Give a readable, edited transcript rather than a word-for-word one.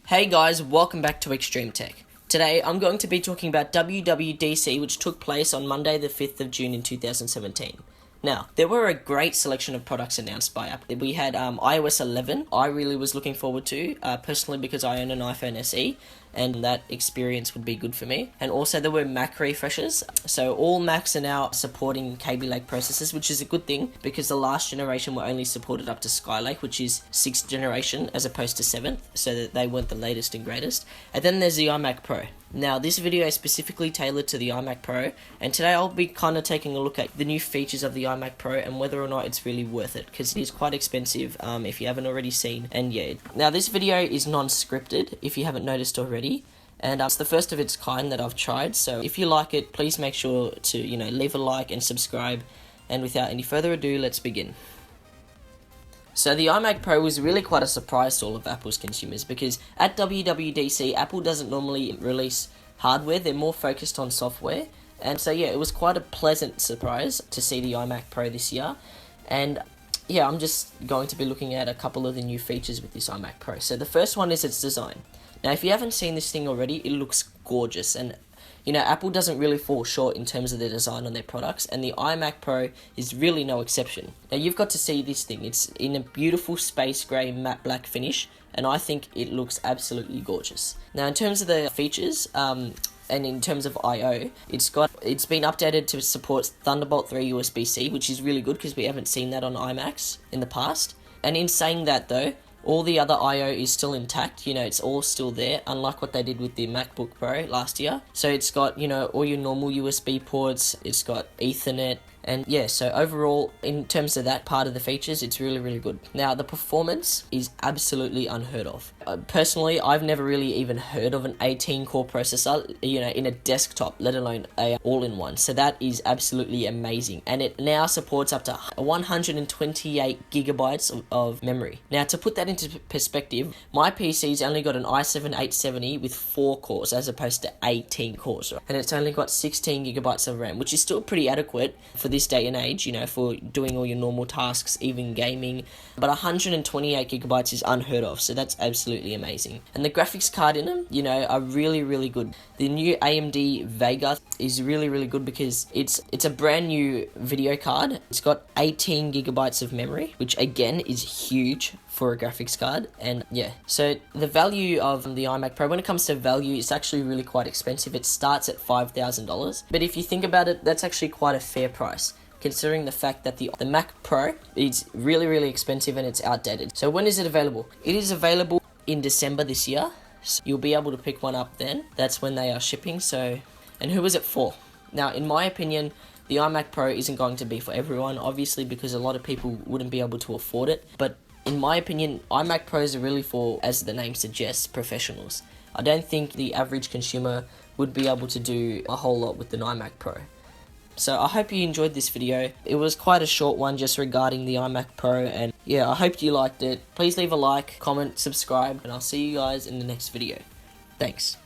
Hey guys, welcome back to Extreme Tech. Today I'm going to be talking about WWDC, which took place on Monday the 5th of June in 2017. Now, there were a great selection of products announced by Apple. We had iOS 11, I really was looking forward to, personally because I own an iPhone SE, and that experience would be good for me. And also there were Mac refreshes, so all Macs are now supporting Kaby Lake processors, which is a good thing because the last generation were only supported up to Skylake, which is 6th generation as opposed to 7th, so that they weren't the latest and greatest. And then there's the iMac Pro. Now, this video is specifically tailored to the iMac Pro, and today I'll be kind of taking a look at the new features of the iMac Pro and whether or not it's really worth it, because it is quite expensive if you haven't already seen. And yeah, now this video is non-scripted, if you haven't noticed already, and it's the first of its kind that I've tried, so if you like it, please make sure to, leave a like and subscribe, and without any further ado, let's begin. So the iMac Pro was really quite a surprise to all of Apple's consumers because at WWDC, Apple doesn't normally release hardware, they're more focused on software. And so yeah, it was quite a pleasant surprise to see the iMac Pro this year. And yeah, I'm just going to be looking at a couple of the new features with this iMac Pro. So the first one is its design. Now if you haven't seen this thing already, it looks gorgeous, and Apple doesn't really fall short in terms of their design on their products, and the iMac Pro is really no exception. Now you've got to see this thing. It's in a beautiful space grey matte black finish, and I think it looks absolutely gorgeous. Now in terms of the features, and in terms of I/O, it's been updated to support Thunderbolt 3 USB-C, which is really good because we haven't seen that on iMacs in the past. And in saying that though, all the other I/O is still intact, it's all still there, unlike what they did with the MacBook Pro last year. So it's got, all your normal USB ports, it's got Ethernet, and yeah, so overall, in terms of that part of the features, it's really, really good. Now, the performance is absolutely unheard of. Personally, I've never really even heard of an 18-core processor, in a desktop, let alone a all-in-one. So that is absolutely amazing. And it now supports up to 128 gigabytes of memory. Now, to put that into perspective, my PC's only got an i7-870 with 4 cores as opposed to 18 cores. And it's only got 16 gigabytes of RAM, which is still pretty adequate for this day and age, for doing all your normal tasks, even gaming. But 128 gigabytes is unheard of, so that's absolutely amazing. And the graphics card in them, are really, really good. The new AMD Vega is really, really good because it's a brand new video card. It's got 18 gigabytes of memory, which again is huge for a graphics card. And yeah, so the value of the iMac Pro, when it comes to value, it's actually really quite expensive. It starts at $5,000, but if you think about it, that's actually quite a fair price, considering the fact that the Mac Pro is really, really expensive and it's outdated. So when is it available? It is available in December this year, so you'll be able to pick one up then. That's when they are shipping. So, and who is it for? Now, in my opinion, the iMac Pro isn't going to be for everyone, obviously, because a lot of people wouldn't be able to afford it. But in my opinion, iMac Pros are really for, as the name suggests, professionals. I don't think the average consumer would be able to do a whole lot with an iMac Pro. So I hope you enjoyed this video. It was quite a short one just regarding the iMac Pro, and yeah, I hope you liked it. Please leave a like, comment, subscribe, and I'll see you guys in the next video. Thanks.